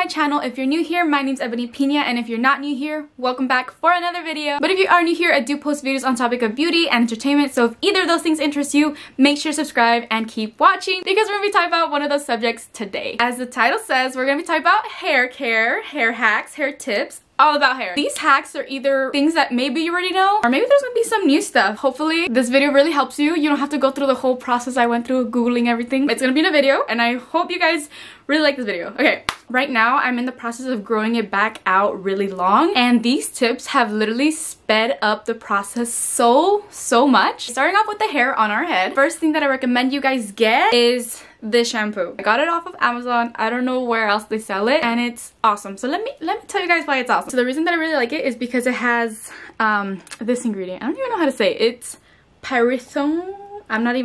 my channel. If you're new here, my name's Ebony Pina, and if you're not new here, welcome back for another video. But if you are new here, I do post videos on topic of beauty and entertainment, so if either of those things interest you, make sure to subscribe and keep watching because we're gonna be talking about one of those subjects today. As the title says, we're gonna be talking about hair care, hair hacks, hair tips, all about hair. These hacks are either things that maybe you already know, or maybe there's gonna be some new stuff. Hopefully this video really helps you. You don't have to go through the whole process I went through googling everything. It's gonna be in a video, and I hope you guys really like this video. Okay, right now I'm in the process of growing it back out really long, and these tips have literally sped up the process so much. Starting off with the hair on our head, first thing that I recommend you guys get is this shampoo. I got it off of Amazon. I don't know where else they sell it, and it's awesome. So let me tell you guys why it's awesome. So the reason that I really like it is because it has this ingredient. I don't even know how to say it. It's pyrethone. I don't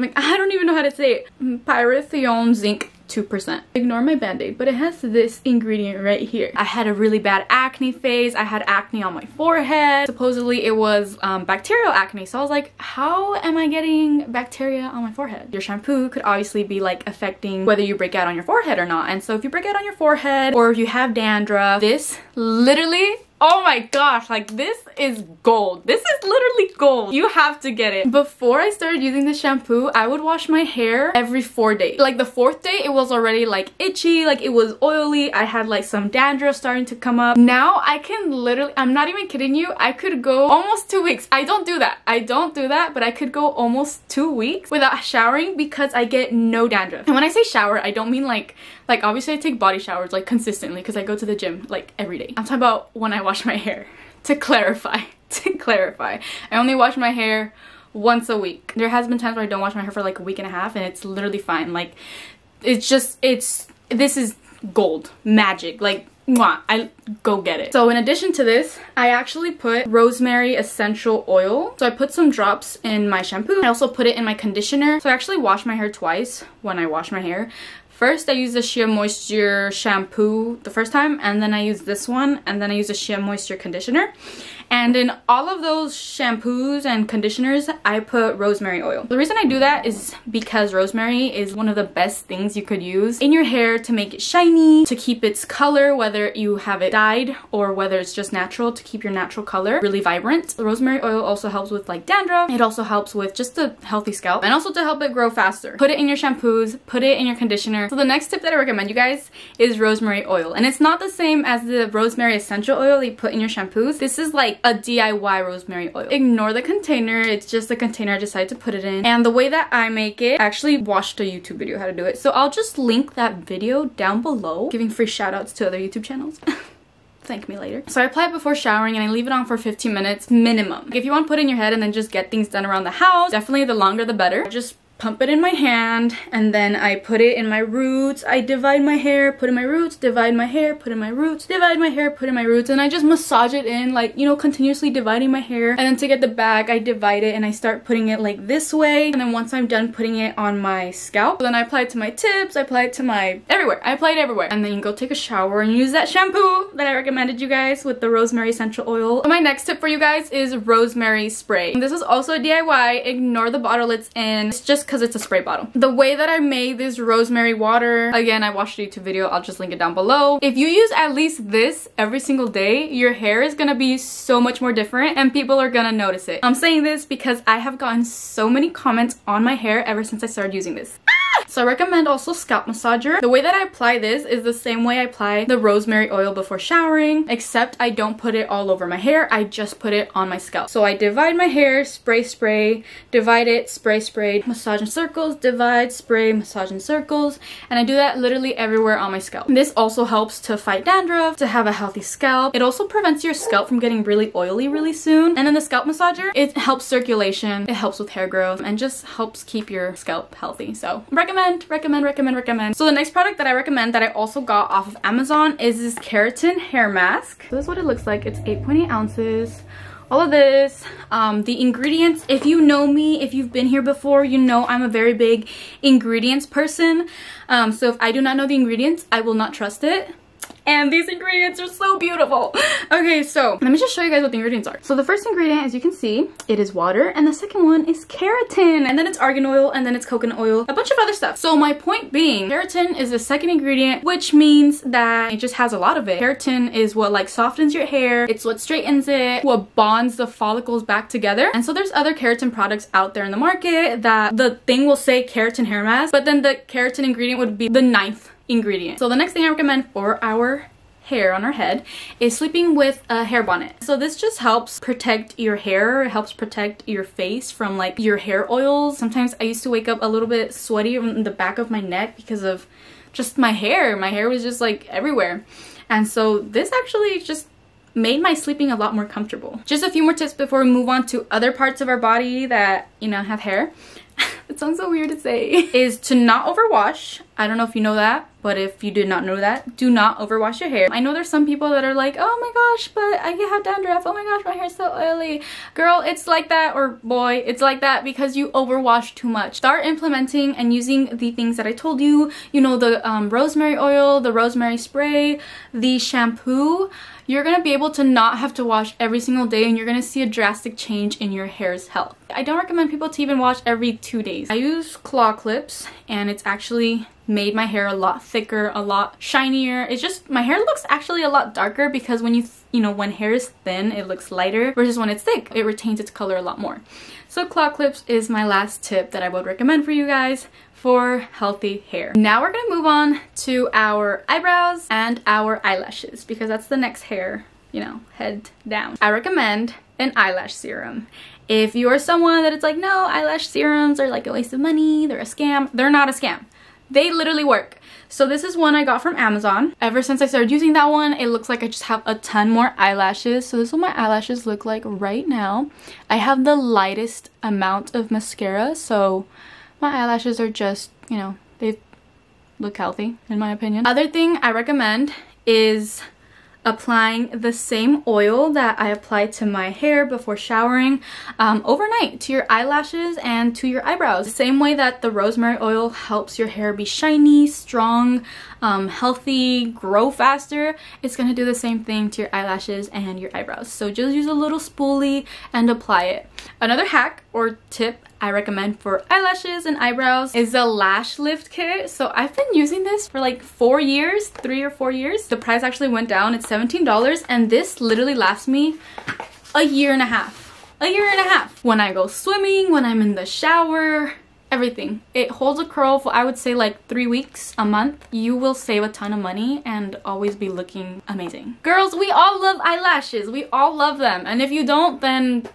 even know how to say it. Pyrethone zinc 2%. Ignore my band-aid, but it has this ingredient right here. I had a really bad acne phase. I had acne on my forehead. Supposedly it was bacterial acne, so I was like, how am I getting bacteria on my forehead? Your shampoo could obviously be like affecting whether you break out on your forehead or not, and so if you break out on your forehead or if you have dandruff, this literally, oh my gosh, like this is gold. This is literally gold. You have to get it. Before I started using this shampoo, I would wash my hair every 4 days. Like the 4th day, it was already like itchy, like it was oily. I had like some dandruff starting to come up. Now I can literally, I'm not even kidding you, I could go almost 2 weeks. I don't do that, but I could go almost 2 weeks without showering because I get no dandruff. And when I say shower, I don't mean like obviously I take body showers like consistently because I go to the gym like every day. I'm talking about when I wash my hair. To clarify, I only wash my hair once a week. There has been times where I don't wash my hair for like a week and a half, and it's literally fine. Like, this is gold, magic. Like, mwah, I go get it. So in addition to this, I actually put rosemary essential oil. So I put some drops in my shampoo. I also put it in my conditioner. So I actually wash my hair twice when I wash my hair. First, I use the Sheer Moisture shampoo the first time, and then I use this one, and then I use the Sheer Moisture conditioner. And in all of those shampoos and conditioners, I put rosemary oil. The reason I do that is because rosemary is one of the best things you could use in your hair to make it shiny, to keep its color, whether you have it dyed or whether it's just natural, to keep your natural color really vibrant. The rosemary oil also helps with like dandruff. It also helps with just a healthy scalp, and also to help it grow faster. Put it in your shampoos, put it in your conditioner. So the next tip that I recommend you guys is rosemary oil, and it's not the same as the rosemary essential oil that you put in your shampoos. This is like a DIY rosemary oil. Ignore the container, it's just the container I decided to put it in. And the way that I make it, I actually watched a YouTube video how to do it, so I'll just link that video down below, giving free shout outs to other YouTube channels. Thank me later. So I apply it before showering, and I leave it on for 15 minutes minimum. If you want to put it in your head and then just get things done around the house, definitely the longer the better. Just pump it in my hand, and then I put it in my roots. I divide my hair, put in my roots, divide my hair, put in my roots, divide my hair, put in my roots, and I just massage it in, like, you know, continuously dividing my hair. And then to get the back, I divide it and I start putting it like this way. And then once I'm done putting it on my scalp, then I apply it to my tips, I apply it to my everywhere. I apply it everywhere. And then you go take a shower and use that shampoo that I recommended you guys with the rosemary essential oil. So my next tip for you guys is rosemary spray. This is also a DIY. Ignore the bottle it's in. It's just because it's a spray bottle. The way that I made this rosemary water, again, I watched a YouTube video, I'll just link it down below. If you use at least this every single day, your hair is gonna be so much more different and people are gonna notice it. I'm saying this because I have gotten so many comments on my hair ever since I started using this. So I recommend also scalp massager. The way that I apply this is the same way I apply the rosemary oil before showering, except I don't put it all over my hair, I just put it on my scalp. So I divide my hair, spray, divide it, spray, massage in circles, divide, spray, massage in circles, and I do that literally everywhere on my scalp. This also helps to fight dandruff, to have a healthy scalp. It also prevents your scalp from getting really oily really soon. And then the scalp massager, it helps circulation, it helps with hair growth, and just helps keep your scalp healthy. So recommend. So the next product that I recommend that I also got off of Amazon is this keratin hair mask. So this is what it looks like. It's 8.8 ounces. All of this, the ingredients, if you know me, if you've been here before, you know I'm a very big ingredients person. So if I do not know the ingredients, I will not trust it. And these ingredients are so beautiful. Okay, so let me just show you guys what the ingredients are. So the first ingredient, as you can see, it is water, and the second one is keratin, and then it's argan oil, and then it's coconut oil, a bunch of other stuff. So my point being, keratin is the second ingredient, which means that it just has a lot of it. Keratin is what like softens your hair, it's what straightens it, what bonds the follicles back together. And so there's other keratin products out there in the market that the thing will say keratin hair mask, but then the keratin ingredient would be the 9th ingredient. So the next thing I recommend for our hair on our head is sleeping with a hair bonnet. So this just helps protect your hair, it helps protect your face from like your hair oils. Sometimes I used to wake up a little bit sweaty in the back of my neck because of just my hair. My hair was just like everywhere. And so this actually just made my sleeping a lot more comfortable. Just a few more tips before we move on to other parts of our body that, you know, have hair. It sounds so weird to say. Is to not overwash. I don't know if you know that, but if you did not know that, do not overwash your hair. I know there's some people that are like, oh my gosh, but I have dandruff. Oh my gosh, my hair's so oily. Girl, it's like that, or boy, it's like that because you overwash too much. Start implementing and using the things that I told you. You know, the rosemary oil, the rosemary spray, the shampoo. You're gonna be able to not have to wash every single day, and you're gonna see a drastic change in your hair's health. I don't recommend people to even wash every 2 days. I use claw clips, and it's actually made my hair a lot thicker, a lot shinier. It's just, my hair looks actually a lot darker because when you know, when hair is thin, it looks lighter, versus when it's thick, it retains its color a lot more. So claw clips is my last tip that I would recommend for you guys for healthy hair. Now we're gonna move on to our eyebrows and our eyelashes because that's the next hair, you know, head down. I recommend an eyelash serum. If you are someone that it's like, no, eyelash serums are like a waste of money, they're a scam, they're not a scam. They literally work. So this is one I got from Amazon. Ever since I started using that one, it looks like I just have a ton more eyelashes. So this is what my eyelashes look like right now. I have the lightest amount of mascara, so my eyelashes are just, you know, they look healthy in my opinion. Other thing I recommend is applying the same oil that I apply to my hair before showering overnight to your eyelashes and to your eyebrows. The same way that the rosemary oil helps your hair be shiny, strong, healthy, grow faster, it's gonna do the same thing to your eyelashes and your eyebrows. So just use a little spoolie and apply it. Another hack or tip I recommend for eyelashes and eyebrows is the lash lift kit. So I've been using this for like 4 years, 3 or 4 years. The price actually went down. It's $17, and this literally lasts me a year and a half. A year and a half. When I go swimming, when I'm in the shower, everything. It holds a curl for, I would say, like 3 weeks, a month. You will save a ton of money and always be looking amazing. Girls, we all love eyelashes. We all love them. And if you don't, then,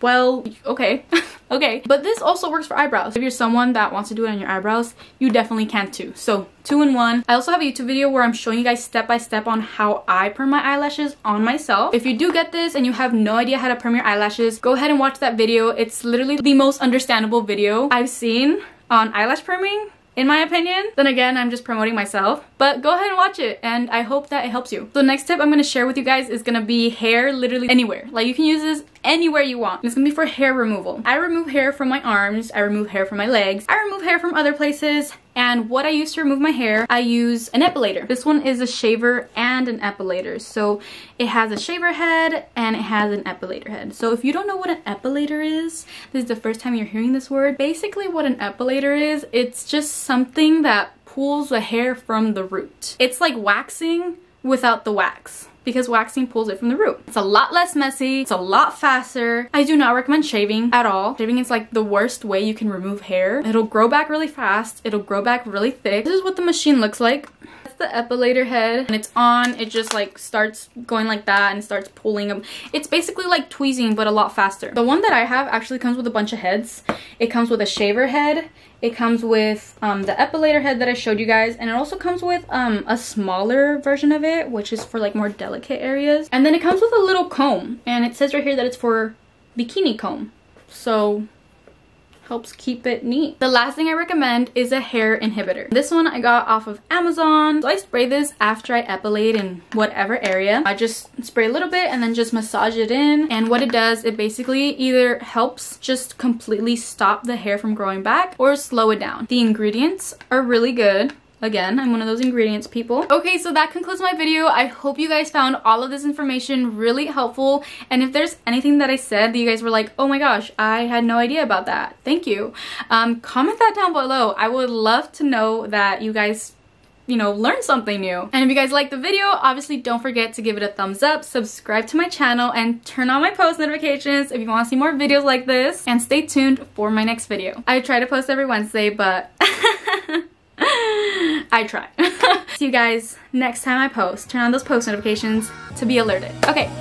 well, okay. Okay, but this also works for eyebrows. If you're someone that wants to do it on your eyebrows, you definitely can too. So 2 in 1. I also have a YouTube video where I'm showing you guys step by step on how I perm my eyelashes on myself. If you do get this and you have no idea how to perm your eyelashes, go ahead and watch that video. It's literally the most understandable video I've seen on eyelash perming, in my opinion. Then again, I'm just promoting myself, but go ahead and watch it, and I hope that it helps you. So the next tip I'm going to share with you guys is going to be hair literally anywhere. Like, you can use this anywhere you want. It's going to be for hair removal. I remove hair from my arms, I remove hair from my legs, I remove hair from other places, and what I use to remove my hair, I use an epilator. This one is a shaver and an epilator. So it has a shaver head and it has an epilator head. So if you don't know what an epilator is, this is the first time you're hearing this word. Basically what an epilator is, it's just something that pulls the hair from the root. It's like waxing without the wax, because waxing pulls it from the root. It's a lot less messy, it's a lot faster. I do not recommend shaving at all. Shaving is like the worst way you can remove hair. It'll grow back really fast, it'll grow back really thick. This is what the machine looks like. That's the epilator head, and it's on, it just like starts going like that and starts pulling them. It's basically like tweezing, but a lot faster. The one that I have actually comes with a bunch of heads. It comes with a shaver head, it comes with the epilator head that I showed you guys, and it also comes with a smaller version of it, which is for like more delicate areas. And then it comes with a little comb, and it says right here that it's for bikini comb. So helps keep it neat. The last thing I recommend is a hair inhibitor. This one I got off of Amazon. So I spray this after I epilate in whatever area. I just spray a little bit and then just massage it in. And what it does, it basically either helps just completely stop the hair from growing back or slow it down. The ingredients are really good. Again, I'm one of those ingredients people. Okay, so that concludes my video. I hope you guys found all of this information really helpful. And if there's anything that I said that you guys were like, oh my gosh, I had no idea about that, thank you. Comment that down below. I would love to know that you guys, you know, learn something new. And if you guys liked the video, obviously don't forget to give it a thumbs up, subscribe to my channel, and turn on my post notifications if you want to see more videos like this. And stay tuned for my next video. I try to post every Wednesday, but I try. See you guys next time I post. Turn on those post notifications to be alerted. Okay,